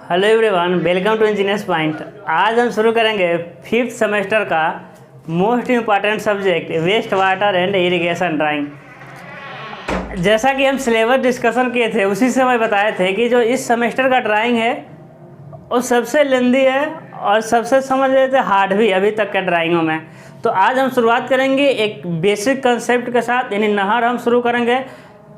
Hello everyone, welcome to engineers point. आज हम शुरू करेंगे 5th सेमेस्टर का most important subject waste water and irrigation drawing. जैसा कि हम सिलेबस डिस्कशन किए थे उसी समय बताए थे कि जो इस सेमेस्टर का ड्राइंग है वो सबसे लेंदी है और सबसे समझ लेते हार्ड भी अभी तक के ड्राइंगों में। तो आज हम शुरुआत करेंगे एक बेसिक कंसेप्ट के साथ, यानी नहर हम शुरू करेंगे।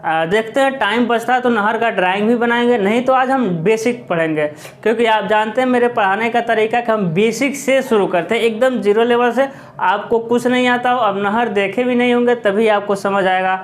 देखते हैं टाइम बचता है तो नहर का ड्राइंग भी बनाएंगे, नहीं तो आज हम बेसिक पढ़ेंगे, क्योंकि आप जानते हैं मेरे पढ़ाने का तरीका कि हम बेसिक से शुरू करते हैं, एकदम जीरो लेवल से। आपको कुछ नहीं आता हो, अब नहर देखे भी नहीं होंगे तभी आपको समझ आएगा।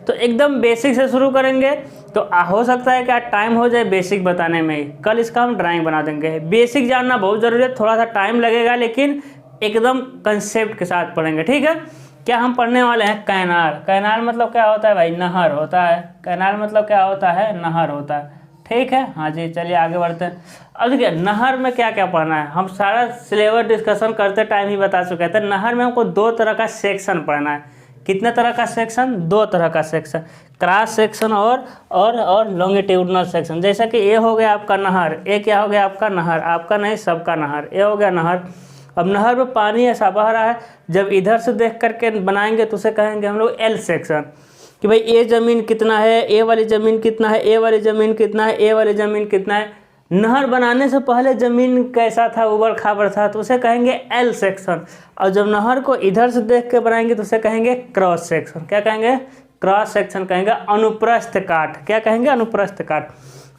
तो एकदम बेसिक से शुरू करेंगे। तो हो सकता है कि आज टाइम हो जाए बेसिक बताने में ही, कल इसका हम ड्राइंग बना देंगे। बेसिक जानना बहुत ज़रूरी है, थोड़ा सा टाइम लगेगा लेकिन एकदम कंसेप्ट के साथ पढ़ेंगे, ठीक है। क्या हम पढ़ने वाले हैं? कैनाल। कैनाल मतलब क्या होता है भाई? नहर होता है। कैनाल मतलब क्या होता है? नहर होता है, ठीक है। हाँ जी, चलिए आगे बढ़ते हैं। अब देखिए नहर में क्या क्या पढ़ना है, हम सारा सिलेबस डिस्कशन करते टाइम ही बता चुके थे। नहर में हमको 2 तरह का सेक्शन पढ़ना है। कितने तरह का सेक्शन? 2 तरह का सेक्शन, क्रॉस सेक्शन और लॉन्गिट्यूडनल सेक्शन। जैसा कि ये हो गया आपका नहर, ये क्या हो गया आपका नहर, आपका नहीं सबका नहर, ये हो गया नहर। अब नहर में पानी ऐसा बह रहा है, जब इधर से देख करके बनाएंगे तो उसे कहेंगे हम लोग एल सेक्शन, कि भाई ये ज़मीन कितना है, ए वाली ज़मीन कितना है, ए वाली ज़मीन कितना है, ए वाली ज़मीन कितना है। नहर बनाने से पहले ज़मीन कैसा था, उबड़ खाबड़ था, तो उसे कहेंगे एल सेक्शन। और जब नहर को इधर से देख के बनाएंगे तो उसे कहेंगे क्रॉस सेक्शन। क्या कहेंगे? क्रॉस सेक्शन कहेंगे। अनुप्रस्थ काट, क्या कहेंगे? अनुप्रस्थ काट।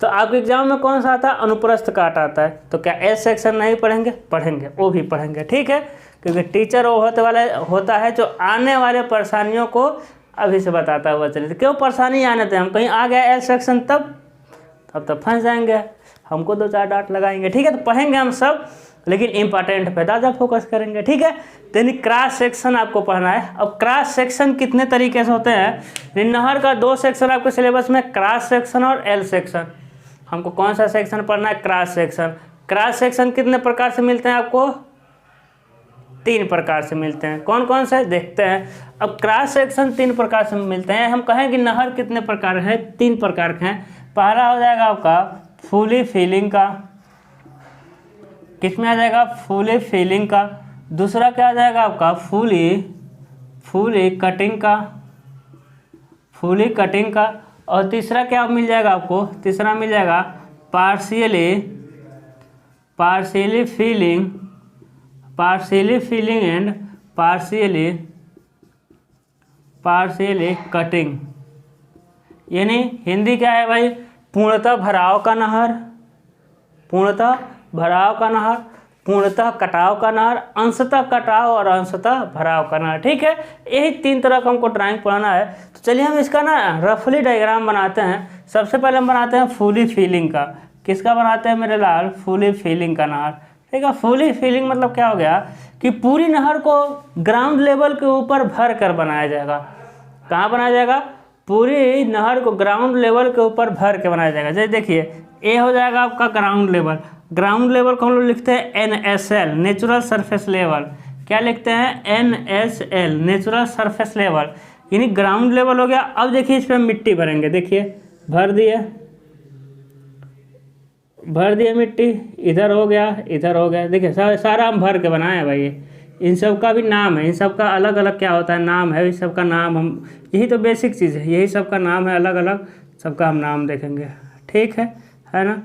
तो आपके एग्जाम में कौन सा आता है? अनुप्रस्थ काट आता है। तो क्या एस सेक्शन नहीं पढ़ेंगे? पढ़ेंगे, वो भी पढ़ेंगे, ठीक है। क्योंकि टीचर वो होता है जो आने वाले परेशानियों को अभी से बताता हुआ चलिए। क्यों परेशानी आने दें, हम कहीं आ गए एल सेक्शन तब फंस जाएंगे, हमको 2-4 डांट लगाएंगे, ठीक है। तो पढ़ेंगे हम सब, लेकिन इंपॉर्टेंट पे ज़्यादा फोकस करेंगे, ठीक है। तो क्रॉस सेक्शन आपको पढ़ना है। अब क्रॉस सेक्शन कितने तरीके से होते हैं? नहर का 2 सेक्शन आपके सिलेबस में, क्रॉस सेक्शन और एल सेक्शन। हमको कौन सा सेक्शन पढ़ना है? Cross section. क्रॉस सेक्शन कितने प्रकार से मिलते हैं आपको? 3 प्रकार से मिलते हैं। कौन कौन से देखते हैं। अब क्रॉस सेक्शन 3 प्रकार से मिलते हैं। हम कहें कि नहर कितने प्रकार हैं? 3 प्रकार के हैं। पहला हो जाएगा आपका फुली फिलिंग का, किसमें आ जाएगा? फुली फिलिंग का। दूसरा क्या आ जाएगा आपका? फुली कटिंग का, फुली कटिंग का। और तीसरा क्या मिल जाएगा आपको? तीसरा मिल जाएगा partially filling and partially cutting. यानी हिंदी क्या है भाई? पूर्णतः भराव का नहर, पूर्णतः भराव का नहर, पूर्णतः कटाव का नहर, अंशतः कटाव और अंशतः भराव का नहर, ठीक है। यही 3 तरह का हमको ड्राइंग पढ़ाना है। तो चलिए हम इसका ना रफली डायग्राम बनाते हैं। सबसे पहले हम बनाते हैं फुली फिलिंग का। किसका बनाते हैं मेरे लाल? फुली फिलिंग का नहर, ठीक है। फुली फिलिंग मतलब क्या हो गया कि पूरी नहर को ग्राउंड लेवल के ऊपर भर कर बनाया जाएगा। कहाँ बनाया जाएगा? पूरी नहर को ग्राउंड लेवल के ऊपर भर के बनाया जाएगा। जैसे देखिए ये हो जाएगा आपका ग्राउंड लेवल। ग्राउंड लेवल को हम लोग लिखते हैं NSL, नेचुरल सरफेस लेवल। क्या लिखते हैं? NSL, नेचुरल सरफेस लेवल, यानी ग्राउंड लेवल हो गया। अब देखिए इस पर मिट्टी भरेंगे। देखिए भर दिए मिट्टी, इधर हो गया, इधर हो गया। देखिए सारा हम भर के बनाए हैं भाई। इन सब का भी नाम है, इन सब का अलग अलग क्या होता है? नाम है। इस सब का नाम हम, यही तो बेसिक चीज़ है, यही सब का नाम है, अलग अलग सबका हम नाम देखेंगे, ठीक है ना,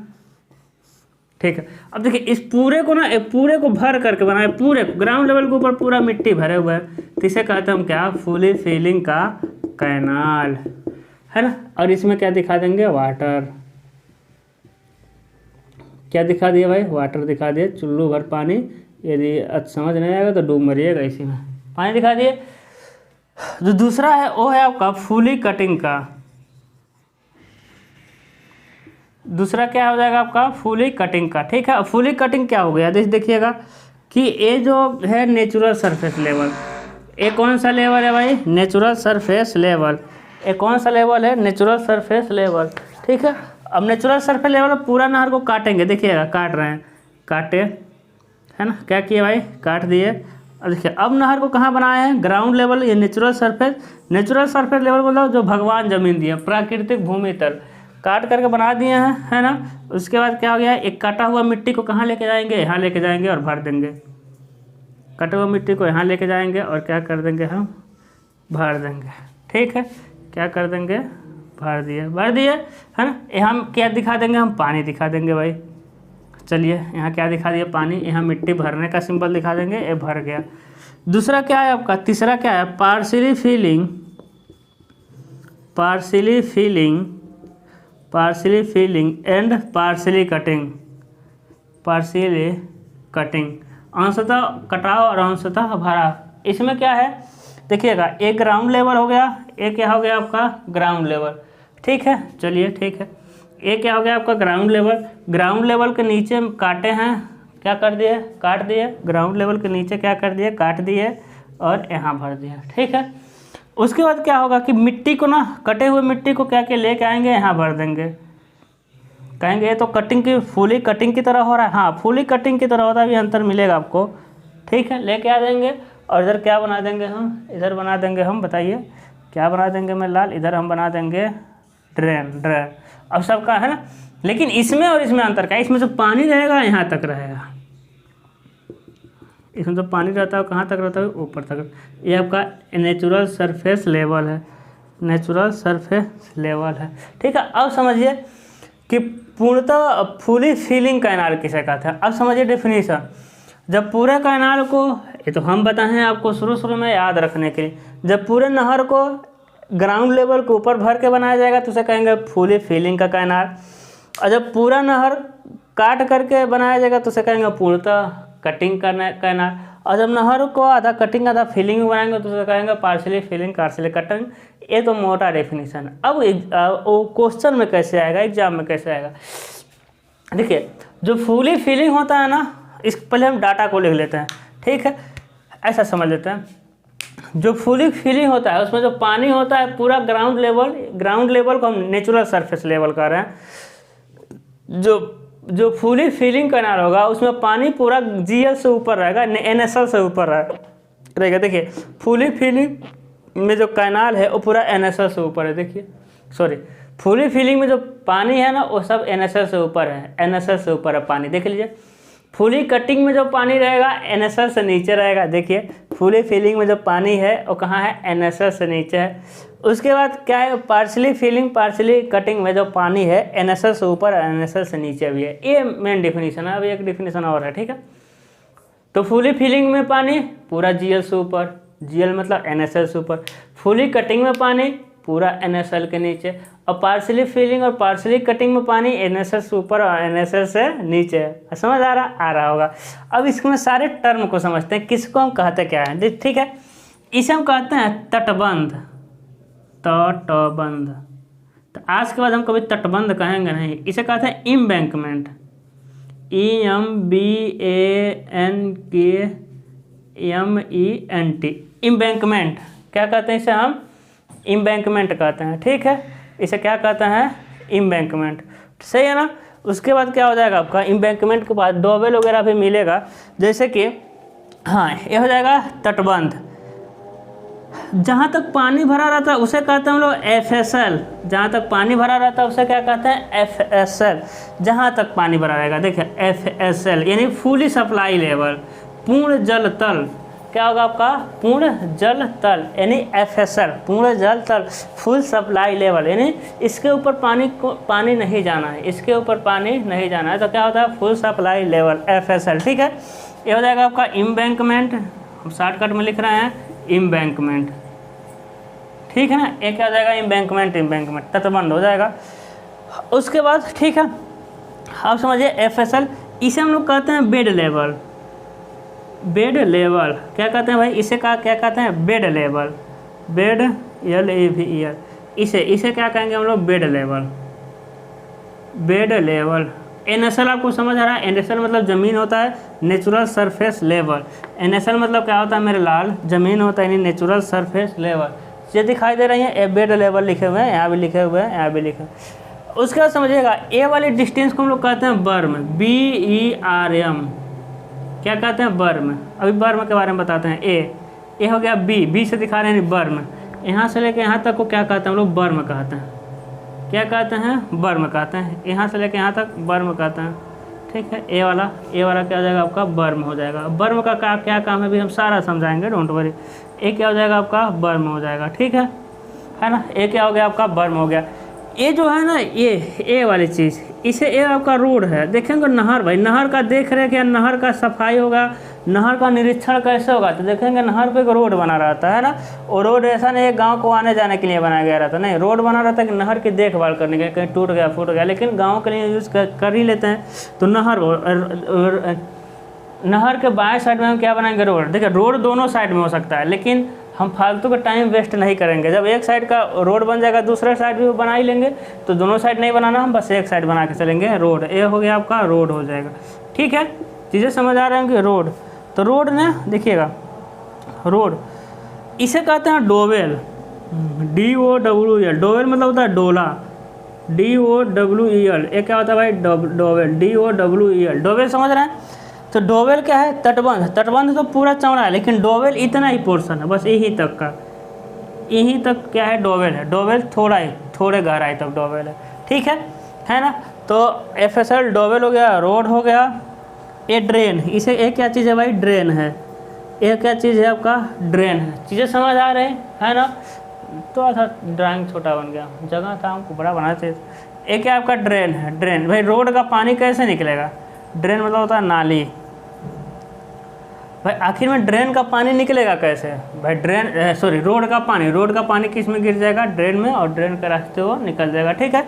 ठीक है। अब देखिए इस पूरे को ना, पूरे को भर करके बनाए, पूरे ग्राउंड लेवल के ऊपर पूरा मिट्टी भरे हुए है, तो इसे कहते हैं हम क्या? फुली फिलिंग का कैनाल, है ना। और इसमें क्या दिखा देंगे? वाटर। क्या दिखा दिया भाई? वाटर दिखा दिए, चुल्लू भर पानी। यदि समझ नहीं आएगा तो डूब मरिएगा इसी में, पानी दिखा दिए। जो दूसरा है वो है आपका फुली कटिंग का। दूसरा क्या हो जाएगा आपका? फुली कटिंग का, ठीक है। फुली कटिंग क्या हो गया? देखिएगा कि ये जो है नेचुरल सरफेस लेवल, ये कौन सा लेवल है भाई? Natural surface level. ये कौन सा लेवल है? नेचुरल सरफेस लेवल, ठीक है। अब नेचुरल सरफेस लेवल पूरा नहर को काटेंगे। देखिएगा काट रहे हैं, काटे, है ना। क्या किए भाई? काट दिए। अब देखिए अब नहर को कहाँ बनाए हैं? ग्राउंड लेवल, ये natural surface. Natural surface level मतलब जो भगवान जमीन दिए, प्राकृतिक भूमि तल। काट करके बना दिए हैं, है ना। उसके बाद क्या हो गया, एक काटा हुआ मिट्टी को कहाँ लेके जाएंगे, यहाँ लेके जाएंगे और भर देंगे। कटे हुआ मिट्टी को यहाँ लेके जाएंगे और क्या कर देंगे, हम भर देंगे। ठीक है, क्या कर देंगे, भर दिए, है ना। यहाँ क्या दिखा देंगे, हम पानी दिखा देंगे भाई। चलिए यहाँ क्या दिखा दिया, पानी। यहाँ मिट्टी भरने का सिंबल दिखा देंगे, ये भर गया। दूसरा क्या है आपका, तीसरा क्या है, partially filling and partially cutting. अंशतः कटाव और अंशतः भरा। इसमें क्या है देखिएगा, एक ग्राउंड लेवल हो गया, एक क्या हो गया आपका ग्राउंड लेवल। ठीक है, चलिए ठीक है, एक क्या हो गया आपका ग्राउंड लेवल के नीचे काटे हैं, क्या कर दिए, काट दिए। ग्राउंड लेवल के नीचे क्या कर दिए, काट दिए और यहाँ भर दिया। ठीक है, उसके बाद क्या होगा कि मिट्टी को ना, कटे हुए मिट्टी को क्या लेके आएंगे, यहाँ भर देंगे। कहेंगे ये तो फुली कटिंग की तरह हो रहा है। हाँ, फुली कटिंग की तरह होता है, अभी अंतर मिलेगा आपको। ठीक है, लेके आ देंगे और इधर क्या बना देंगे हम, इधर बना देंगे हम, बताइए क्या बना देंगे मैं लाल, इधर हम बना देंगे ड्रेन। अब सबका है ना, लेकिन इसमें और इसमें अंतर क्या है, इसमें जो पानी रहेगा यहाँ तक रहेगा, इसमें जो पानी रहता है कहाँ तक रहता है, ऊपर तक। ये आपका नेचुरल सरफेस लेवल है। ठीक है, अब समझिए कि पूर्णतः फुली फिलिंग कैनाल किसे कहते हैं। अब समझिए डेफिनेशन, जब पूरे कैनाल को, ये तो हम बताए हैं आपको शुरू में याद रखने के लिए, जब पूरे नहर को ग्राउंड लेवल के ऊपर भर के बनाया जाएगा तो उसे कहेंगे फुली फिलिंग का कैनाल। और जब पूरा नहर काट करके बनाया जाएगा तो उसे कहेंगे पूर्णतः कटिंग करना कैनाल। और जब नहर को आधा कटिंग आधा फिलिंग में बनाएंगे तो उसे कहेंगे पार्शियली फिलिंग पार्शियली कटिंग। ये तो मोटा डेफिनेशन है। अब वो क्वेश्चन में कैसे आएगा, एग्जाम में कैसे आएगा, देखिए जो फुली फिलिंग होता है ना, इस पहले हम डाटा को लिख लेते हैं। ठीक है, ऐसा समझ लेते हैं, जो फुली फिलिंग होता है उसमें जो पानी होता है पूरा ग्राउंड लेवल को हम नेचुरल सरफेस लेवल कर रहे हैं। जो फुली फिलिंग कैनाल होगा उसमें पानी पूरा जीएल से ऊपर रहेगा, एनएसएल से ऊपर रहेगा। देखिए फुली फिलिंग में जो कैनाल है वो पूरा एनएसएल से ऊपर है। देखिए सॉरी, फुली फिलिंग में जो पानी है ना वो सब एनएसएल से ऊपर है, एनएसएल से ऊपर है पानी। देख लीजिए, फुली कटिंग में जो पानी रहेगा एनएसएल से नीचे रहेगा। देखिए फुली फिलिंग में जो पानी है वो कहाँ है, एनएसएल से नीचे है। उसके बाद क्या है, पार्शियली फिलिंग पार्शियली कटिंग में जो पानी है एनएसएल से ऊपर एनएसएल से नीचे भी है। ये मेन डिफिनीशन है। अभी एक डिफिनीशन और है। ठीक है, तो फुली फिलिंग में पानी पूरा जीएल से ऊपर, जीएल मतलब एनएसएल से ऊपर। फुली कटिंग में पानी पूरा एनएसएल के नीचे। और पार्शियली फिलिंग और पार्शियली कटिंग में पानी एनएसएल से ऊपर और एनएसएल से नीचे है। समझ आ रहा होगा। अब इसमें सारे टर्म को समझते हैं, किसको हम कहते क्या है। ठीक है, इसे हम कहते हैं तटबंध। तो आज के बाद हम कभी तटबंध कहेंगे नहीं, इसे कहते हैं इम्बैंकमेंट। EMBANKMENT, embankment. क्या कहते हैं इसे, हम इम्बैंकमेंट कहते हैं। ठीक है, इसे क्या कहते हैं, इम्बैंकमेंट। सही है ना। उसके बाद क्या हो जाएगा आपका, इम्बैंकमेंट के बाद डोवेल वगैरह भी मिलेगा, जैसे कि हाँ ये हो जाएगा तटबंध। जहाँ तक पानी भरा रहता है उसे कहते हैं हम लोग FSL। जहाँ तक पानी भरा रहता है उसे क्या कहते हैं, FSL। जहाँ तक पानी भरा रहेगा, देखिए FSL यानी फुली सप्लाई लेवल, पूर्ण जल तल। क्या होगा आपका, पूर्ण जल तल यानी FSL, पूर्ण जल तल, फुल सप्लाई लेवल। यानी इसके ऊपर पानी नहीं जाना है, इसके ऊपर पानी नहीं जाना है, तो क्या होता है, फुल सप्लाई लेवल FSL। ठीक है, ये हो जाएगा आपका इम्बैंकमेंट। हम शॉर्टकट में लिख रहे हैं इम्बैंकमेंट। ठीक है ना, ये क्या हो जाएगा, इम्बैंकमेंट तटबंध हो जाएगा। उसके बाद ठीक है, आप समझिए FSL, इसे हम लोग कहते हैं बेड लेवल। क्या कहते हैं भाई, इसे क्या कहते हैं, बेड लेवल। बेड LAVEL, इसे क्या कहेंगे हम लोग, बेड लेवल। NSL आपको समझ आ रहा है, NSL मतलब ज़मीन होता है, नेचुरल सरफेस लेवल। NSL मतलब क्या होता है मेरे लाल, ज़मीन होता है यानी नेचुरल सरफेस लेवल। ये दिखाई दे रही है, बेड लेवल लिखे हुए हैं, यहाँ भी लिखे हुए हैं, यहाँ भी लिखे। उसके बाद समझिएगा, ए वाली डिस्टेंस को हम लोग कहते हैं बर्म, BERM। क्या कहते हैं, बर्म। अभी बर्म के बारे में बताते हैं। ए हो गया, बी से दिखा रहे हैं बर्म। यहाँ से लेके यहाँ तक को क्या कहते हैं हम लोग, बर्म कहते हैं। क्या कहते हैं, बर्म कहते हैं। यहाँ से लेके यहाँ तक बर्म कहते हैं, ठीक है। ए वाला क्या हो जाएगा आपका, बर्म हो जाएगा। बर्म का क्या काम है भी हम सारा समझाएंगे, डोंट वरी। ए क्या हो जाएगा आपका, बर्म हो जाएगा, ठीक है ना। ए क्या हो गया आपका, बर्म हो गया। ये जो है ना, ये ए वाली चीज़, इसे ए आपका रोड है। देखेंगे नहर, भाई नहर का देख रहे क्या, नहर का सफाई होगा, नहर का निरीक्षण कैसे होगा, तो देखेंगे नहर पे एक रोड बना रहता है ना। और रोड ऐसा नहीं है गांव को आने जाने के लिए बनाया गया रहता, नहीं, रोड बना रहता है कि नहर की देखभाल करने के लिए, कहीं टूट गया फूट गया, लेकिन गाँव के लिए यूज़ कर ही लेते हैं। तो नहर के बाएं साइड में हम क्या बनाएंगे, रोड। देखिए रोड दोनों साइड में हो सकता है, लेकिन हम फालतू का टाइम वेस्ट नहीं करेंगे। जब एक साइड का रोड बन जाएगा, दूसरे साइड भी बना ही लेंगे, तो दोनों साइड नहीं बनाना, हम बस एक साइड बना के चलेंगे। रोड ए हो गया आपका, रोड हो जाएगा, ठीक है। चीज़ें समझ आ रहे हैं कि रोड, तो रोड ने देखिएगा, रोड इसे कहते हैं डोवेल, DOWEL। डोवेल मतलब होता है डोला, DOWEL। ये क्या होता है भाई, डोवेल, DOWEL। डोवेल समझ रहे हैं। तो डोवेल क्या है, तटबंध। तटबंध तो पूरा चौड़ा है, लेकिन डोवेल इतना ही पोर्शन है, बस यहीं तक का, यहीं तक क्या है, डोवेल है। डोवेल थोड़े गहराई तक डोवेल है, ठीक है ना। तो FSL डोवेल हो गया, रोड हो गया। ये ड्रेन, इसे एक क्या चीज़ है भाई, ड्रेन है। ये क्या चीज़ है आपका, ड्रेन है। चीज़ें समझ आ रहे हैं, है ना। तो सा ड्राइंग छोटा बन गया, जगह था हमको बड़ा बनाना चाहिए। एक क्या आपका ड्रेन है। ड्रेन भाई, रोड का पानी कैसे निकलेगा, ड्रेन मतलब होता है नाली। भाई आखिर में ड्रेन का पानी निकलेगा कैसे भाई, रोड का पानी किस में गिर जाएगा, ड्रेन में, और ड्रेन के रास्ते वो निकल जाएगा, ठीक है।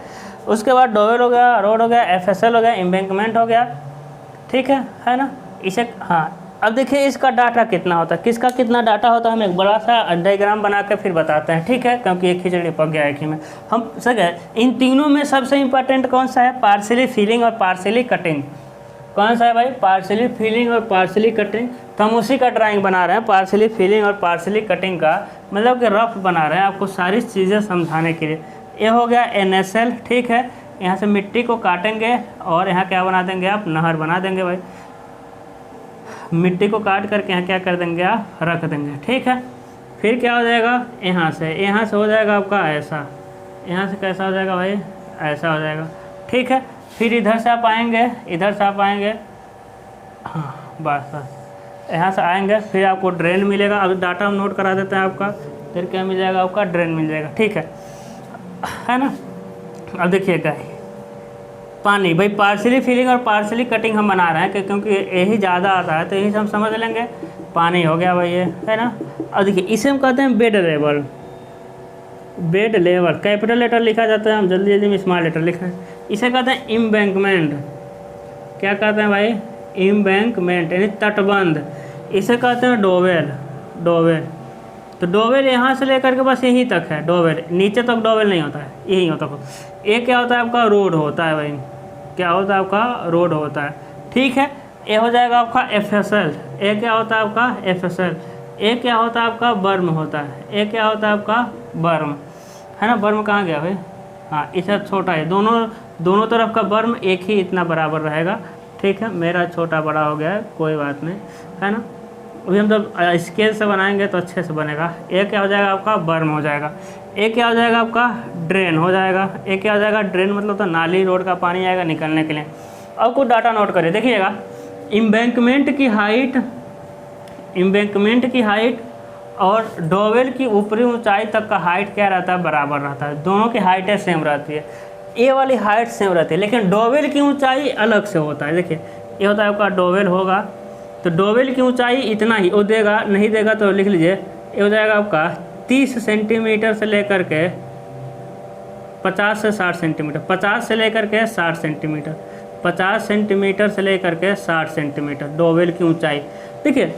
उसके बाद डोवेल हो गया, रोड हो गया, FSL हो गया, एम्बैंकमेंट हो गया, ठीक है ना। इसे हाँ, अब देखिए इसका डाटा कितना होता है, किसका कितना डाटा होता है, हम एक बड़ा सा डायग्राम बना के फिर बताते हैं, ठीक है, क्योंकि ये खिचड़ी पक गया एक ही में। हम सके इन तीनों में सबसे इंपॉर्टेंट कौन सा है, पार्शियली फिलिंग और पार्शियली कटिंग। कौन सा है भाई, पार्शियली फिलिंग और पार्शियली कटिंग। तो हम उसी का ड्राइंग बना रहे हैं, पार्शियली फिलिंग और पार्शियली कटिंग का, मतलब कि रफ बना रहे हैं आपको सारी चीज़ें समझाने के लिए। ये हो गया NSL, ठीक है। यहाँ से मिट्टी को काटेंगे और यहाँ क्या बना देंगे आप, नहर बना देंगे भाई। मिट्टी को काट करके यहाँ क्या कर देंगे आप, रख देंगे, ठीक है। फिर क्या हो जाएगा, यहाँ से हो जाएगा आपका ऐसा, यहाँ से कैसा हो जाएगा भाई, ऐसा हो जाएगा, ठीक है। फिर इधर से आप आएंगे, हाँ बस यहाँ से आएंगे, फिर आपको ड्रेन मिलेगा। अब डाटा हम नोट करा देते हैं आपका, फिर क्या मिल जाएगा आपका, ड्रेन मिल जाएगा, ठीक है ना। अब देखिएगा पानी, भाई पार्शियली फिलिंग और पार्शियली कटिंग हम बना रहे हैं क्योंकि यही ज़्यादा आता है, तो यही से हम समझ लेंगे। पानी हो गया भाई ये, है ना। अब देखिए इसे हम कहते हैं बेड लेवल, कैपिटल लेटर लिखा जाता है, हम जल्दी में स्मॉल लेटर लिख रहे हैं। इसे कहते हैं इम्बैंकमेंट। क्या कहते हैं भाई, इम्बैंकमेंट यानी तटबंध। इसे कहते हैं डोवेल। तो डोवेल यहाँ से लेकर के बस यहीं तक है डोवेल, नीचे तक डोवेल नहीं होता है, यही होता है। ये क्या होता है आपका, रोड होता है भाई, क्या होता है आपका, रोड होता है, ठीक है। ये हो जाएगा आपका FSL। ये क्या होता है आपका, FSL। ये क्या होता है आपका, बर्म होता है। ये क्या होता है आपका, बर्म, है ना। बर्म कहाँ गया भाई, हाँ इसे छोटा है, दोनों तरफ का बर्म एक ही इतना बराबर रहेगा, ठीक है। मेरा छोटा बड़ा हो गया है, कोई बात नहीं, है ना। अभी हम जब स्केल से बनाएंगे तो अच्छे से बनेगा। एक क्या हो जाएगा आपका, बर्म हो जाएगा। एक क्या हो जाएगा आपका, ड्रेन हो जाएगा। एक क्या हो जाएगा, ड्रेन मतलब तो नाली, रोड का पानी आएगा निकलने के लिए। अब कुछ डाटा नोट करिए, देखिएगा इम्बैंकमेंट की हाइट और डोवेल की ऊपरी ऊंचाई तक का हाइट क्या रहता है, बराबर रहता है। दोनों की हाइटें सेम रहती है, ए वाली हाइट सेम रहती है, लेकिन डोवेल की ऊंचाई अलग से होता है। देखिए ये होता है आपका डोवेल होगा, तो डोवेल की ऊंचाई इतना ही वो देगा, नहीं देगा तो लिख लीजिए, ये हो जाएगा आपका 30 सेंटीमीटर से लेकर के 50 से 60 सेंटीमीटर, 50 से लेकर के 60 सेंटीमीटर, 50 सेंटीमीटर से लेकर के 60 सेंटीमीटर डोवेल की ऊंचाई। देखिए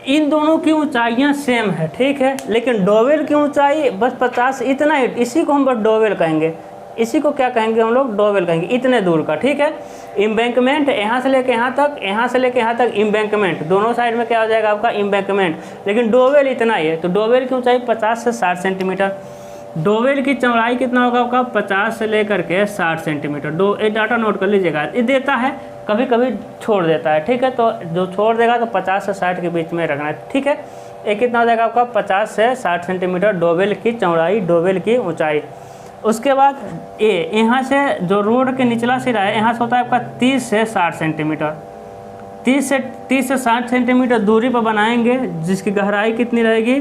इन दोनों की ऊंचाइयां सेम है, ठीक है, लेकिन डोवेल की ऊंचाई बस 50, इतना ही, इसी को हम बस डोवेल कहेंगे। इसी को क्या कहेंगे हम लोग, डोवेल कहेंगे, इतने दूर का, ठीक है। इम्बैंकमेंट यहाँ से लेके यहाँ तक, यहाँ से लेके यहाँ तक इम्बैंकमेंट, दोनों साइड में क्या हो जाएगा आपका, इम्बैंकमेंट। लेकिन डोवेल इतना ही है, तो डोवेल की ऊंचाई 50 से 60 सेंटीमीटर। डोवेल की चौड़ाई कितना होगा आपका, 50 से लेकर के 60 सेंटीमीटर। ये डाटा नोट कर लीजिएगा, ये देता है, कभी कभी छोड़ देता है, ठीक है। तो जो छोड़ देगा तो 50 से 60 के बीच में रखना है, ठीक है। ये कितना हो जाएगा आपका, 50 से 60 सेंटीमीटर डोवेल की चौड़ाई, डोवेल की ऊंचाई। उसके बाद ए, यहाँ से जो रोड के निचला सिरा है यहाँ से होता है आपका 30 से 60 सेंटीमीटर। 30 से 60 सेंटीमीटर दूरी पर बनाएंगे, जिसकी गहराई कितनी रहेगी,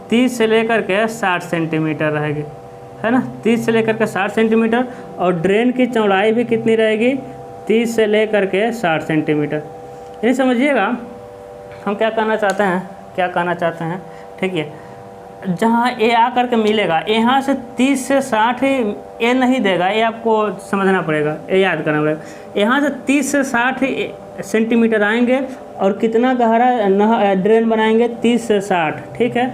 30 से लेकर के 60 सेंटीमीटर रहेगी, है ना, 30 से लेकर के 60 सेंटीमीटर। और ड्रेन की चौड़ाई भी कितनी रहेगी, 30 से लेकर के 60 सेंटीमीटर। ये समझिएगा हम क्या कहना चाहते हैं, ठीक है। जहाँ ए आ करके मिलेगा, यहाँ से 30 से 60 ए नहीं देगा, ये आपको समझना पड़ेगा, ये याद करना पड़ेगा। यहाँ से 30 से 60 सेंटीमीटर आएंगे और कितना गहरा ड्रेन बनाएंगे, 30 से 60, ठीक है।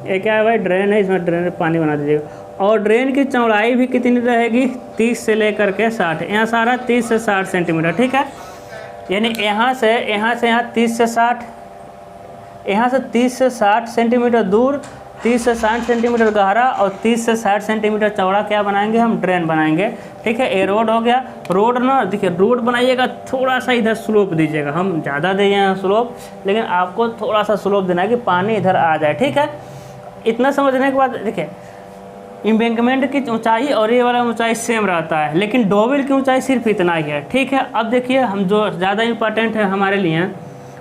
ये क्या है भाई, ड्रेन है, इसमें ड्रेन में पानी बना दीजिएगा। और ड्रेन की चौड़ाई भी कितनी रहेगी, 30 से लेकर के 60, यहाँ सारा 30 से 60 सेंटीमीटर, ठीक है। यानी यहाँ से 30 से 60, यहाँ से 30 से 60 सेंटीमीटर दूर, 30 से 60 सेंटीमीटर गहरा और 30 से 60 सेंटीमीटर चौड़ा क्या बनाएंगे, हम ड्रेन बनाएंगे, ठीक है। ये रोड हो गया। रोड ना देखिए, रोड बनाइएगा थोड़ा सा इधर स्लोप दीजिएगा, हम ज़्यादा दे हैं स्लोप, लेकिन आपको थोड़ा सा स्लोप देना है कि पानी इधर आ जाए, ठीक है। इतना समझने के बाद देखिए, एम्बैंकमेंट की ऊंचाई और ये वाला ऊंचाई सेम रहता है, लेकिन डोवेल की ऊंचाई सिर्फ इतना ही है, ठीक है। अब देखिए हम जो ज़्यादा इंपॉर्टेंट है हमारे लिए,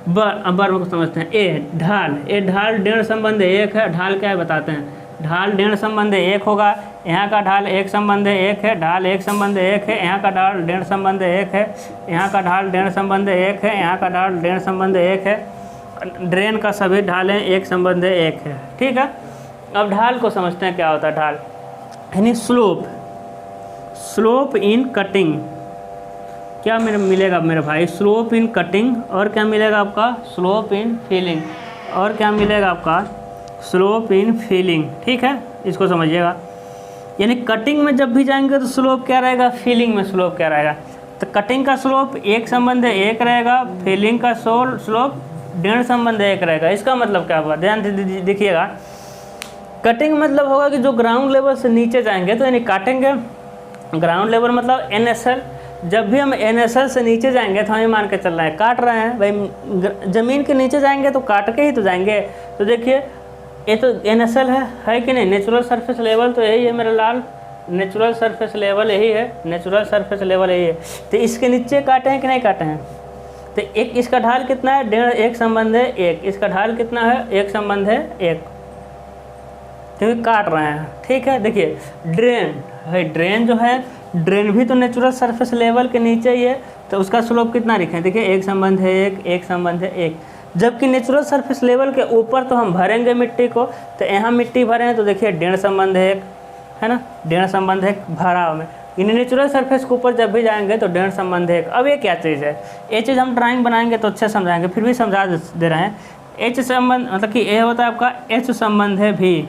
बर्म को समझते हैं। ए ढाल डेढ़ संबंध एक है, ढाल क्या है बताते हैं, ढाल डेढ़ संबंध एक होगा, यहाँ का ढाल एक संबंध एक है, ढाल एक संबंध एक है, यहाँ का ढाल डेढ़ संबंध एक है, यहाँ का ढाल डेढ़ संबंध एक है, यहाँ का ढाल डेढ़ संबंध एक है। ड्रेन का सभी ढालें एक संबंध एक है, ठीक है। अब ढाल को समझते हैं, क्या होता है ढाल, यानी स्लोप इन कटिंग। क्या मिलेगा मेरे भाई, स्लोप इन कटिंग, और क्या मिलेगा आपका, स्लोप इन फिलिंग, और क्या मिलेगा आपका, स्लोप इन फिलिंग, ठीक है। इसको समझिएगा, यानी कटिंग में जब भी जाएंगे तो स्लोप क्या रहेगा, फिलिंग में स्लोप क्या रहेगा। तो कटिंग का स्लोप एक संबंध एक रहेगा, फिलिंग का स्लोप डेढ़ संबंध एक रहेगा। इसका मतलब क्या होगा, ध्यान से देखिएगा। कटिंग मतलब होगा कि जो ग्राउंड लेवल से नीचे जाएंगे तो यानी काटेंगे, ग्राउंड लेवल मतलब NSL। जब भी हम NSL से नीचे जाएंगे तो हमें मान के चल रहे हैं काट रहे हैं भाई, ज़मीन के नीचे जाएंगे तो काट के ही तो जाएंगे। तो देखिए ये तो NSL है कि नहीं, नेचुरल सरफेस लेवल तो यही है मेरा लाल, नेचुरल सरफेस लेवल यही है, नेचुरल सरफेस लेवल यही है। तो इसके नीचे काटे हैं कि नहीं काटे हैं, तो एक इसका ढाल कितना है, डेढ़, एक संबंध है एक, इसका ढाल कितना है, एक संबंध है एक, क्योंकि काट रहे हैं, ठीक है। देखिए ड्रेन जो है, ड्रेन भी तो नेचुरल सरफेस लेवल के नीचे ही है, तो उसका स्लोप कितना लिखें, देखिए एक संबंध है एक संबंध है एक। जबकि नेचुरल सरफेस लेवल के ऊपर तो हम भरेंगे मिट्टी को, तो यहाँ मिट्टी भरे हैं तो देखिए डेढ़ संबंध है एक, है ना, डेढ़ संबंध है भराव में। इन नेचुरल सरफेस के ऊपर जब भी जाएंगे तो डेढ़ संबंध है एक। अब ये क्या चीज़ है, ये चीज़ हम ड्राइंग बनाएंगे तो अच्छे समझाएंगे, फिर भी समझा दे रहे हैं। एच संबंध मतलब कि ये होता है आपका एच संबंध है भी,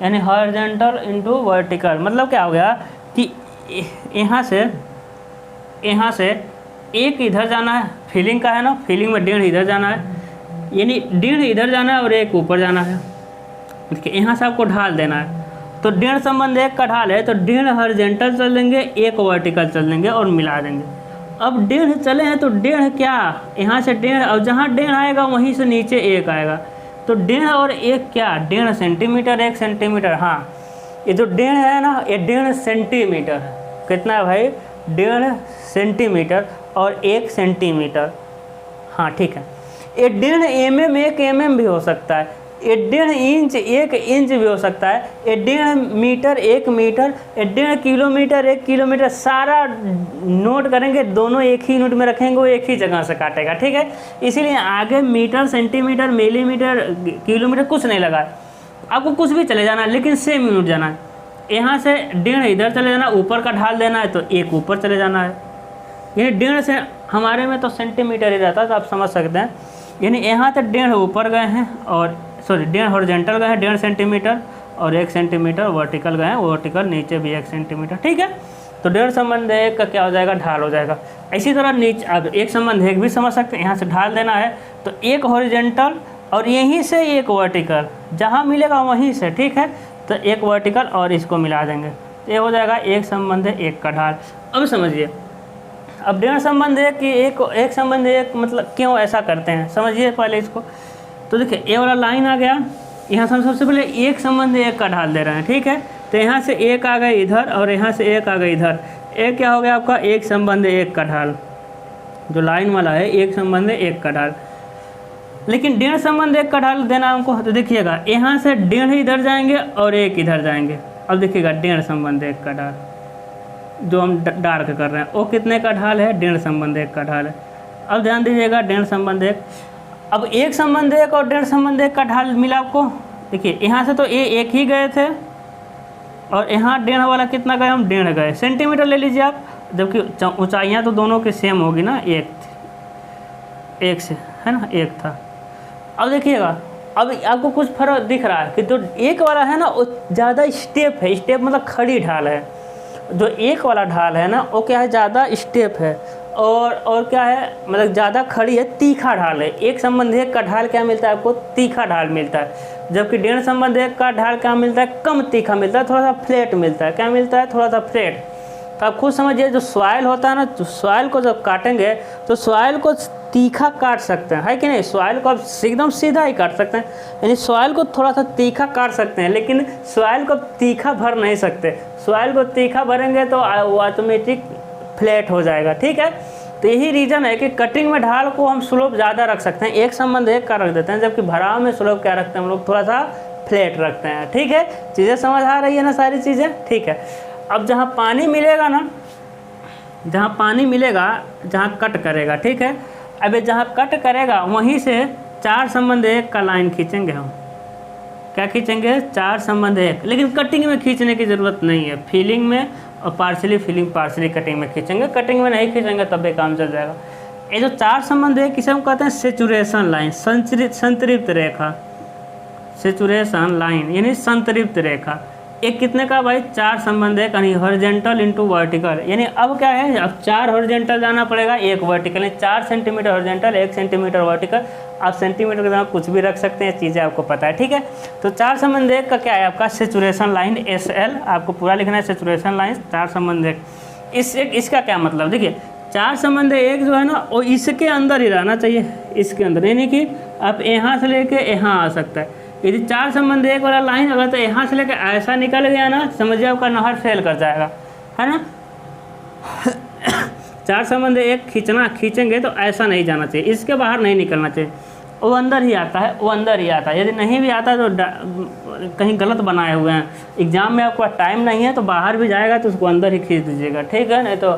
यानी हॉरिजॉन्टल इनटू वर्टिकल। मतलब क्या हो गया कि यहाँ से एक इधर जाना है, फीलिंग का है ना, फीलिंग में डेढ़ इधर जाना है, यानी डेढ़ इधर जाना है और एक ऊपर जाना है। देखिए यहाँ से आपको ढाल देना है, तो डेढ़ संबंध एक का ढाल है तो डेढ़ हॉरिजॉन्टल चल देंगे, एक वर्टिकल चल देंगे और मिला देंगे। अब डेढ़ चले हैं तो डेढ़ क्या, यहाँ से डेढ़, और जहाँ डेढ़ आएगा वहीं से नीचे एक आएगा, तो डेढ़ और एक क्या, डेढ़ सेंटीमीटर, एक सेंटीमीटर। हाँ ये जो डेढ़ है ना, ये डेढ़ सेंटीमीटर, कितना है भाई, डेढ़ सेंटीमीटर और एक सेंटीमीटर। हाँ ठीक है, ये डेढ़ mm एक mm भी हो सकता है, ये डेढ़ इंच एक इंच भी हो सकता है, ये डेढ़ मीटर एक मीटर, ये डेढ़ किलोमीटर एक किलोमीटर। सारा नोट करेंगे, दोनों एक ही यूनिट में रखेंगे, वो एक ही जगह से काटेगा, ठीक है। इसीलिए आगे मीटर, सेंटीमीटर, मिलीमीटर, किलोमीटर कुछ नहीं लगा, आपको कुछ भी चले जाना है, लेकिन सेम यूनिट जाना है। यहाँ से डेढ़ इधर चले जाना, ऊपर का ढाल देना है तो एक ऊपर चले जाना है। यानी डेढ़ से हमारे में तो सेंटीमीटर ही रहता है, तो आप समझ सकते हैं। यानी यहाँ तक डेढ़ ऊपर गए हैं और डेढ़ हॉरिजॉन्टल गए हैं 1.5 सेंटीमीटर और 1 सेंटीमीटर वर्टिकल गए हैं, वर्टिकल नीचे भी 1 सेंटीमीटर, ठीक है। तो डेढ़ संबंध एक का क्या हो जाएगा, ढाल हो जाएगा। इसी तरह नीचे अब एक संबंध एक भी समझ सकते हैं, यहाँ से ढाल देना है तो एक हॉरिजॉन्टल और यहीं से एक वर्टिकल, जहाँ मिलेगा वहीं से, ठीक है। तो एक वर्टिकल और इसको मिला देंगे, तो ये हो जाएगा एक संबंध एक का ढाल। अब समझिए, अब डेढ़ संबंध एक की एक संबंध एक मतलब क्यों ऐसा करते हैं, समझिए पहले इसको। तो देखिए ये वाला लाइन आ गया, यहाँ से हम सबसे पहले एक संबंध एक का ढाल दे रहे हैं, ठीक है। तो यहाँ से एक आ गए इधर और यहाँ से एक आ गए इधर। एक क्या हो गया आपका, एक संबंध एक का ढाल, जो लाइन वाला है एक संबंध एक का ढाल। लेकिन डेढ़ संबंध एक का ढाल देना हमको, तो देखिएगा यहाँ से डेढ़ इधर जाएंगे और एक इधर जाएंगे। अब देखिएगा डेढ़ संबंध एक का ढाल जो हम डार्क कर रहे हैं वो कितने का ढाल है, डेढ़ संबंध एक का ढाल है। अब ध्यान दीजिएगा डेढ़ संबंध एक, अब एक संबंध एक और डेढ़ संबंध एक का ढाल मिला आपको। देखिए यहाँ से तो ये एक ही गए थे और यहाँ डेढ़ वाला कितना गए, हम डेढ़ गए, सेंटीमीटर ले लीजिए आप, जबकि ऊंचाइयाँ तो दोनों के सेम होगी ना, एक से है ना, एक था। अब देखिएगा अब आपको कुछ फर्क दिख रहा है कि जो एक वाला है ना वो ज़्यादा स्टेप है, स्टेप मतलब खड़ी ढाल है। जो एक वाला ढाल है ना वो क्या है, ज़्यादा स्टेप है और क्या है, मतलब ज़्यादा खड़ी है, तीखा ढाल है। एक संबंध एक का ढाल क्या मिलता है आपको, तीखा ढाल मिलता है, जबकि डेढ़ संबंध एक का ढाल क्या मिलता है, कम तीखा मिलता है, थोड़ा सा फ्लैट मिलता है। क्या मिलता है, थोड़ा सा फ्लैट। तो आप खुद समझिए, जो सॉइल होता है ना, तो सॉइल को जब काटेंगे तो सॉइल को तीखा काट सकते हैं, है कि नहीं। सॉइल को आप एकदम सीधा ही काट सकते हैं, यानी सॉइल को थोड़ा सा तीखा काट सकते हैं, लेकिन सॉइल को तीखा भर नहीं सकते। सॉइल को तीखा भरेंगे तो वो ऑटोमेटिक फ्लैट हो जाएगा, ठीक है। तो यही रीज़न है कि कटिंग में ढाल को हम स्लोप ज़्यादा रख सकते हैं, एक संबंध एक का रख देते हैं, जबकि भराव में स्लोप क्या रखते हैं हम लोग, थोड़ा सा फ्लैट रखते हैं, ठीक है। चीज़ें समझ आ रही है ना, सारी चीज़ें, ठीक है। अब जहाँ पानी मिलेगा ना, जहाँ पानी मिलेगा, जहाँ कट करेगा, ठीक है। अब जहाँ कट करेगा वहीं से चार संबंध एक का लाइन खींचेंगे हम। क्या खींचेंगे, चार संबंध एक, लेकिन कटिंग में खींचने की ज़रूरत नहीं है, फीलिंग में और पार्शली फीलिंग पार्शली कटिंग में खींचेंगे। कटिंग में नहीं खींचेंगे तब भी काम चल जाएगा। ये जो चार संबंध एक किसे हम कहते हैं, सेचुरेशन लाइन, संतृप्त रेखा, सेचुरेशन लाइन यानी संतृप्त रेखा। एक कितने का भाई, चार संबंध एक, यानी हॉरिजॉन्टल इनटू वर्टिकल। यानी अब क्या है, अब चार हॉरिजॉन्टल जाना पड़ेगा, एक वर्टिकल, यानी 4 सेंटीमीटर हॉरिजॉन्टल, 1 सेंटीमीटर वर्टिकल। आप सेंटीमीटर के जगह कुछ भी रख सकते हैं, चीज़ें आपको पता है, ठीक है। तो चार संबंध एक का क्या है आपका, सेचुरेशन लाइन, SL आपको पूरा लिखना है, सेचुरेशन लाइन चार संबंध एक। इसका क्या मतलब, देखिए चार संबंध एक जो है ना वो इसके अंदर ही रहना चाहिए, इसके अंदर, यानी कि आप यहाँ से लेके यहाँ आ सकता है। यदि चार संबंध एक वाला लाइन अगर तो यहाँ से लेकर ऐसा निकल गया ना, समझिए आपका नहर फेल कर जाएगा, है ना। चार संबंध एक खींचेंगे तो ऐसा नहीं जाना चाहिए, इसके बाहर नहीं निकलना चाहिए, वो अंदर ही आता है, वो अंदर ही आता है। यदि नहीं भी आता तो कहीं गलत बनाए हुए हैं, एग्जाम में आपका टाइम नहीं है तो बाहर भी जाएगा तो उसको अंदर ही खींच दीजिएगा, ठीक है, नहीं तो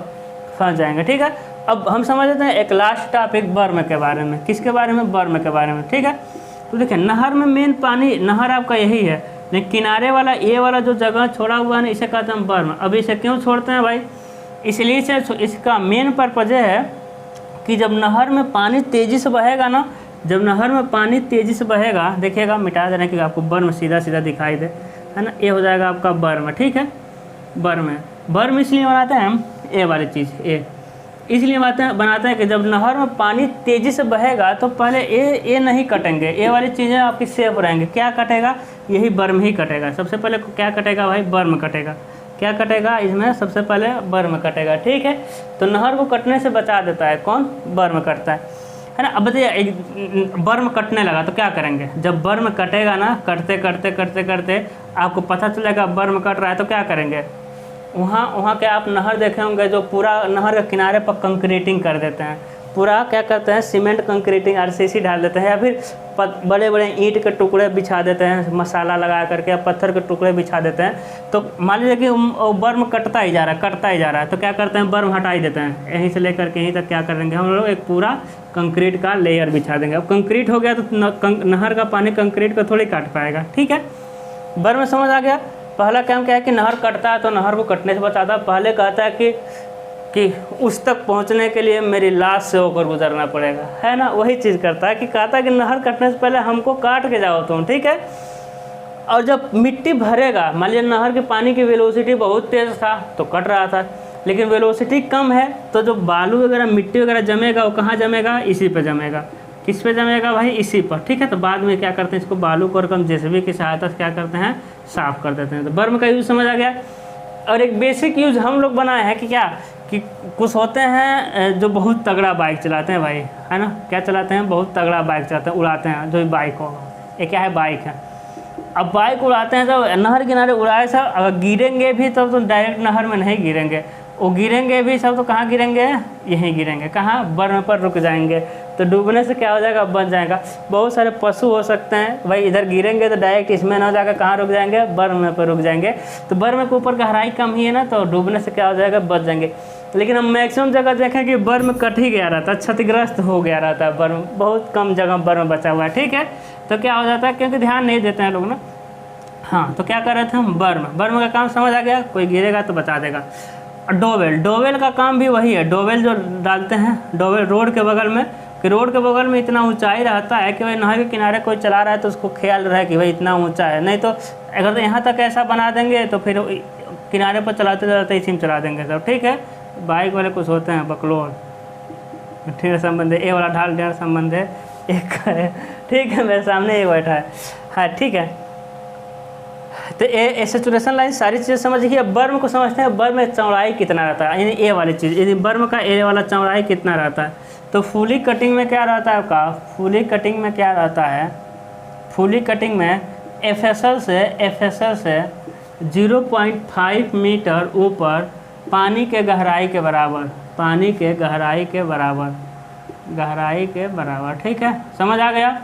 फंस जाएंगे, ठीक है। अब हम समझ लेते हैं एक लास्ट टॉपिक बर्म के बारे में। किसके बारे में, बर्म के बारे में, ठीक है। तो देखिए नहर में मेन पानी, नहर आपका यही है, लेकिन किनारे वाला ये वाला जो जगह छोड़ा हुआ है ना, इसे कहते हैं बर्म। अब इसे क्यों छोड़ते हैं भाई, इसलिए से इसका मेन पर्पज है कि जब नहर में पानी तेज़ी से बहेगा ना, जब नहर में पानी तेज़ी से बहेगा, देखिएगा मिटा देने कि आपको बर्म सीधा सीधा दिखाई दे, है ना, ये हो जाएगा आपका बर्म, ठीक है। बर्म है, बर्म इसलिए बनाते हैं हम, ये वाली चीज़ ये इसलिए बनाते हैं कि जब नहर में पानी तेज़ी से बहेगा तो पहले ये नहीं कटेंगे, ये वाली चीज़ें आपकी सेफ रहेंगे। क्या कटेगा, यही बर्म ही कटेगा। सबसे पहले क्या कटेगा भाई, बर्म कटेगा। क्या कटेगा इसमें, सबसे पहले बर्म कटेगा, ठीक है। तो नहर को कटने से बचा देता है कौन, बर्म कटता है ना। अब बताइए बर्म कटने लगा तो क्या करेंगे, जब बर्म कटेगा ना, करते करते करते करते आपको पता चलेगा बर्म कट रहा है तो क्या करेंगे, वहाँ के आप नहर देखे होंगे जो पूरा नहर के किनारे पर कंक्रीटिंग कर देते हैं, पूरा क्या करते हैं, सीमेंट कंक्रीटिंग RCC डाल देते हैं, या फिर बड़े बड़े ईंट के टुकड़े बिछा देते हैं मसाला लगा करके, या पत्थर के टुकड़े बिछा देते हैं। तो मान लीजिए कि बर्म कटता ही जा रहा है, तो क्या करते हैं, बर्म हटा ही देते हैं, यहीं से लेकर के यहीं तक क्या करेंगे हम लोग, एक पूरा कंक्रीट का लेयर बिछा देंगे। अब कंक्रीट हो गया तो नहर का पानी कंक्रीट को थोड़ी काट पाएगा, ठीक है। बर्म समझ आ गया। पहला काम क्या है कि नहर कटता है तो नहर को कटने से बचाता है। पहले कहता है कि उस तक पहुंचने के लिए मेरी लाश से होकर गुजरना पड़ेगा, है ना, वही चीज़ करता है कि कहता है कि नहर कटने से पहले हमको काट के जाओ तुम, ठीक है। और जब मिट्टी भरेगा, मान लीजिए नहर के पानी की वेलोसिटी बहुत तेज़ था तो कट रहा था, लेकिन वेलोसिटी कम है तो जो बालू वगैरह मिट्टी वगैरह जमेगा वो कहाँ जमेगा, इसी पे जमेगा। किस पे जमेगा भाई, इसी पर, ठीक है। तो बाद में क्या करते हैं, इसको बालू को हम JCB की सहायता से क्या करते हैं, साफ़ कर देते हैं। तो बर्म का यूज़ समझ आ गया। और एक बेसिक यूज़ हम लोग बनाए हैं कि क्या, कि कुछ होते हैं जो बहुत तगड़ा बाइक चलाते हैं भाई, है ना, क्या चलाते हैं, बहुत तगड़ा बाइक चलाते हैं, उड़ाते हैं, जो बाइक होगा, ये क्या है, बाइक है। अब बाइक उड़ाते हैं तो नहर किनारे उड़ाए सब, अगर गिरेंगे भी तब तो डायरेक्ट नहर में नहीं गिरेंगे, वो गिरेंगे भी सब तो कहाँ गिरेंगे, यहीं गिरेंगे, कहाँ, बर्म पर रुक जाएंगे। तो डूबने से क्या हो जाएगा, बच जाएगा। बहुत सारे पशु हो सकते हैं भाई, इधर गिरेंगे तो डायरेक्ट इसमें ना जाकर कहाँ रुक जाएंगे, बर्म पर रुक जाएंगे। तो बर्म के ऊपर गहराई कम ही है ना, तो डूबने से क्या हो जाएगा, बच जाएंगे। लेकिन हम मैक्सिमम जगह देखें कि बर्म कट ही गया रहता है, क्षतिग्रस्त हो गया रहता है बर्म, बहुत कम जगह बर्म बचा हुआ है। ठीक है, तो क्या हो जाता है, क्योंकि ध्यान नहीं देते हैं लोग ना। हाँ, तो क्या कर रहे थे हम, बर्म का काम समझ आ गया, कोई गिरेगा तो बचा देगा। डोवेल का काम भी वही है। डोवेल जो डालते हैं, डोवेल रोड के बगल में, कि रोड के बगल में इतना ऊंचाई रहता है कि भाई नहर के किनारे कोई चला रहा है तो उसको ख्याल रहे कि भाई इतना ऊंचा है, नहीं तो अगर यहाँ तक ऐसा बना देंगे तो फिर किनारे पर चलाते चलाते इसी में चला देंगे सब। ठीक है, बाइक वाले कुछ होते हैं बकलोल, ढेर संबंध है, ए वाला ढाल ढेर संबंध है, एक है। ठीक है, मेरे सामने एक बैठा है। हाँ ठीक है, तो ए सैचुरेशन लाइन सारी चीज़ें समझिए। अब बर्म को समझते हैं, बर्म में चौड़ाई कितना रहता है, यानी ए वाली चीज़, यदि बर्म का ए वाला चौड़ाई कितना रहता है। तो फुली कटिंग में क्या रहता है आपका, फुली कटिंग में क्या रहता है, फुली कटिंग में एफएसएल से 0.5 मीटर ऊपर पानी के गहराई के बराबर, पानी के गहराई के बराबर, गहराई के बराबर। ठीक है, समझ आ गया।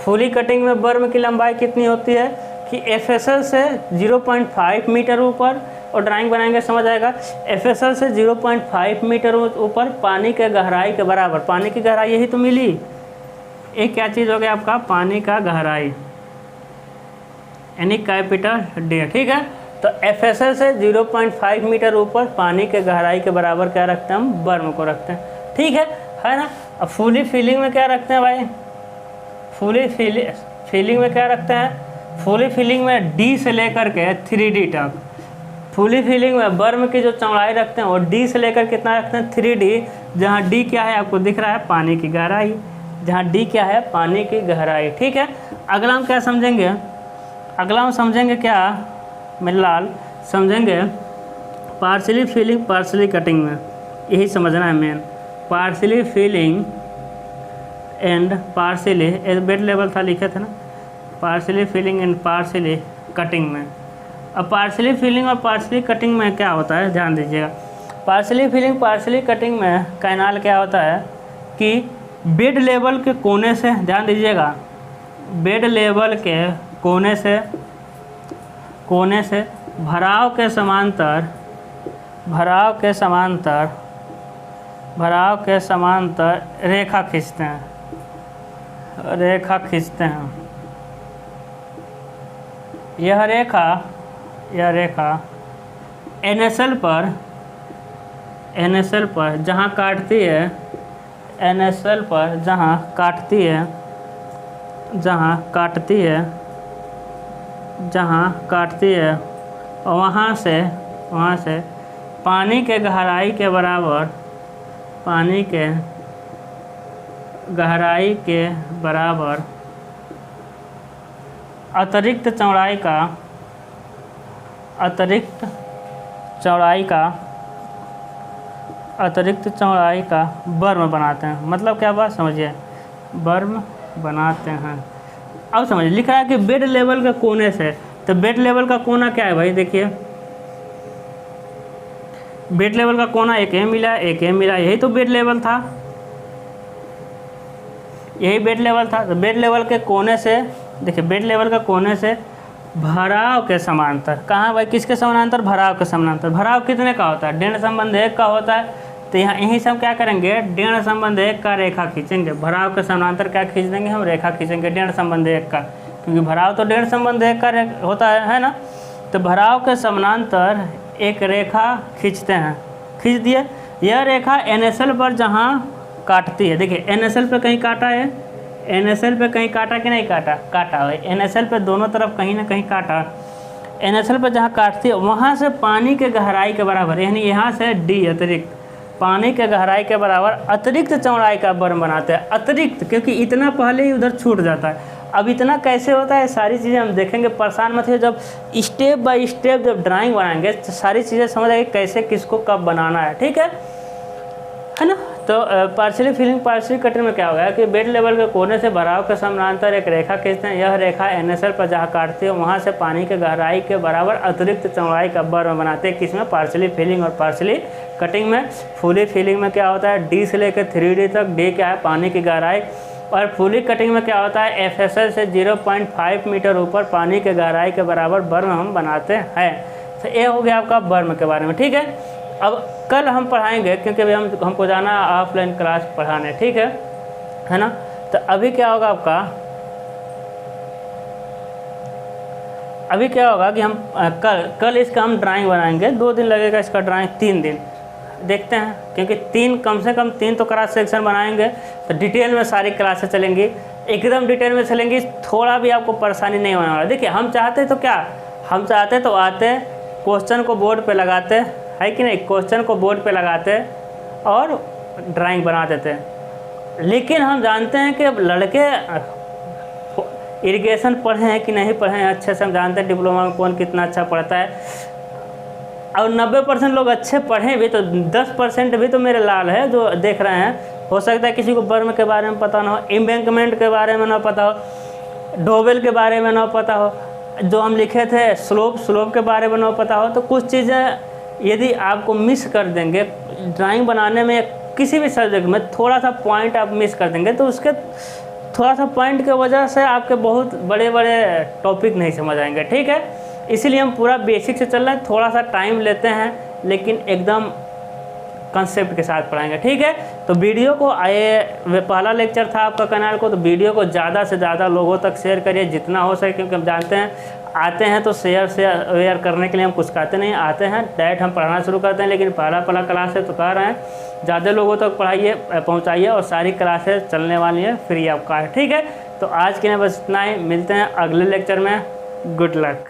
फुली कटिंग में बर्म की लंबाई कितनी होती है कि एफएसएल से 0.5 मीटर ऊपर, और ड्राइंग बनाएंगे समझ आएगा। एफएसएल से 0.5 मीटर ऊपर पानी के गहराई के बराबर, पानी की गहराई यही तो मिली, एक क्या चीज़ हो गया आपका, पानी का गहराई, यानी कैपिटल डी। ठीक है, तो एफएसएल से 0.5 मीटर ऊपर पानी के गहराई के बराबर क्या रखते हैं, हम बर्म को रखते हैं। ठीक है ना। अब फुली फिलिंग में क्या रखते हैं भाई, फुली फिलिंग में क्या रखते हैं, फुली फिलिंग में डी से लेकर के 3D तक, फुली फिलिंग में बर्म की जो चौड़ाई रखते हैं वो डी से लेकर कितना रखते हैं, 3D, जहाँ डी क्या है आपको दिख रहा है, पानी की गहराई, जहाँ डी क्या है, पानी की गहराई। ठीक है, अगला हम क्या समझेंगे, अगला हम समझेंगे क्या मेरे लाल, समझेंगे पार्शियली फिलिंग पार्शियली कटिंग में, यही समझना है main. Partially filling and partially, bed level था लिखे थे ना, partially filling and partially cutting में। अब पार्शियली फिलिंग और पार्शियली कटिंग में क्या होता है, ध्यान दीजिएगा। पार्शियली फिलिंग पार्शियली कटिंग में कैनाल क्या होता है कि बेड लेवल के कोने से, ध्यान दीजिएगा, बेड लेवल के कोने से भराव के समांतर रेखा खींचते हैं। यह रेखा NSL पर जहाँ काटती है, NSL पर जहाँ काटती है वहाँ से पानी के गहराई के बराबर अतिरिक्त चौड़ाई का बर्म बनाते हैं। मतलब क्या बात समझिए, बर्म बनाते हैं। अब समझिए, लिख रहा है कि बेड लेवल के कोने से, तो बेड लेवल का कोना क्या है भाई, देखिए बेड लेवल का कोना एक ये मिला, यही तो बेड लेवल था, यही बेड लेवल था। तो बेड लेवल के कोने से, देखिए बेड लेवल का कोने से भराव के समांतर, कहाँ भाई, किसके समानांतर, भराव के समानांतर। भराव कितने का होता है, डेढ़ संबंध 1 का होता है। तो यहाँ यही सब क्या करेंगे, डेढ़ संबंध 1 का रेखा खींचेंगे, भराव के समानांतर क्या खींच देंगे हम, रेखा खींचेंगे डेढ़ संबंध 1 का, क्योंकि भराव तो डेढ़ संबंध 1 का होता है ना। तो भराव के समानांतर एक रेखा खींचते हैं, खींच दिए। यह रेखा NSL पर जहाँ काटती है, देखिए NSL पर कहीं काटा है, NSL पे कहीं काटा कि नहीं काटा, काटा है। NSL पे दोनों तरफ कहीं ना कहीं काटा। NSL पे जहाँ काटती है वहाँ से पानी के गहराई के बराबर, यानी यहाँ से D अतिरिक्त पानी के गहराई के बराबर अतिरिक्त चौड़ाई का बर्म बनाते हैं। अतिरिक्त, क्योंकि इतना पहले ही उधर छूट जाता है। अब इतना कैसे होता है, सारी चीज़ें हम देखेंगे, परेशान मत होइए। जब स्टेप बाय स्टेप जब ड्राइंग बनाएंगे तो सारी चीज़ें समझ आएगी कैसे किसको कब बनाना है। ठीक है ना। तो पार्शियली फिलिंग पार्शियली कटिंग में क्या होगा कि बेड लेवल के कोने से भराव के समानांतर एक रेखा खींचते हैं। यह रेखा NSL पर जहाँ काटती है वहाँ से पानी के गहराई के बराबर अतिरिक्त चौड़ाई का बर्म बनाते हैं। किसमें? पार्शियली फिलिंग और पार्शियली कटिंग में। फुली फिलिंग में क्या होता है, D से लेकर 3D तक। D क्या है? पानी की गहराई। और फुली कटिंग में क्या होता है, FSL से 0.5 मीटर ऊपर पानी के गहराई के बराबर बर्म हम बनाते हैं। तो ये हो गया आपका बर्म के बारे में, ठीक है। अब कल हम पढ़ाएंगे क्योंकि अभी हमको जाना ऑफलाइन क्लास पढ़ाने, ठीक है ना। तो अभी क्या होगा आपका, अभी क्या होगा कि हम कल इसका हम ड्राइंग बनाएंगे। 2 दिन लगेगा इसका ड्राइंग, 3 दिन देखते हैं, क्योंकि कम से कम 3 तो क्लास सेक्शन बनाएंगे। तो डिटेल में सारी क्लासेस चलेंगी, एकदम डिटेल में चलेंगी, थोड़ा भी आपको परेशानी नहीं होने वाला। देखिए हम चाहते तो क्या, हम चाहते तो आते क्वेश्चन को बोर्ड पे लगाते, है कि नहीं, क्वेश्चन को बोर्ड पे लगाते और ड्राइंग बना देते। लेकिन हम जानते हैं कि लड़के इरिगेशन पढ़े हैं कि नहीं पढ़े हैं अच्छे से, हम जानते हैं डिप्लोमा में कौन कितना अच्छा पढ़ता है। और 90% लोग अच्छे पढ़े भी तो 10% भी तो मेरे लाल है जो देख रहे हैं। हो सकता है किसी को बर्म के बारे में पता ना हो, एम्बैंकमेंट के बारे में ना पता हो, डोवेल के बारे में ना पता हो, जो हम लिखे थे स्लोप के बारे में ना पता हो। तो कुछ चीज़ें यदि आपको मिस कर देंगे ड्राइंग बनाने में, किसी भी सब्जेक्ट में थोड़ा सा पॉइंट आप मिस कर देंगे तो उसके थोड़ा सा पॉइंट की वजह से आपके बहुत बड़े बड़े टॉपिक नहीं समझ आएंगे, ठीक है। इसीलिए हम पूरा बेसिक से चल रहे हैं, थोड़ा सा टाइम लेते हैं लेकिन एकदम कंसेप्ट के साथ पढ़ाएंगे, ठीक है। तो वीडियो को पहला लेक्चर था आपका कैनाल को, तो वीडियो को ज़्यादा से ज़्यादा लोगों तक शेयर करिए जितना हो सके, क्योंकि हम जानते हैं आते हैं तो शेयर करने के लिए हम कुछ कहते नहीं, आते हैं डायरेक्ट हम पढ़ाना शुरू करते हैं। लेकिन पहला क्लास है तो कह रहे हैं ज़्यादा लोगों तक पहुँचाइए, और सारी क्लासेस चलने वाली है फ्री ऑफ कॉस्ट, ठीक है। तो आज के लिए बस इतना ही, मिलते हैं अगले लेक्चर में। Good luck.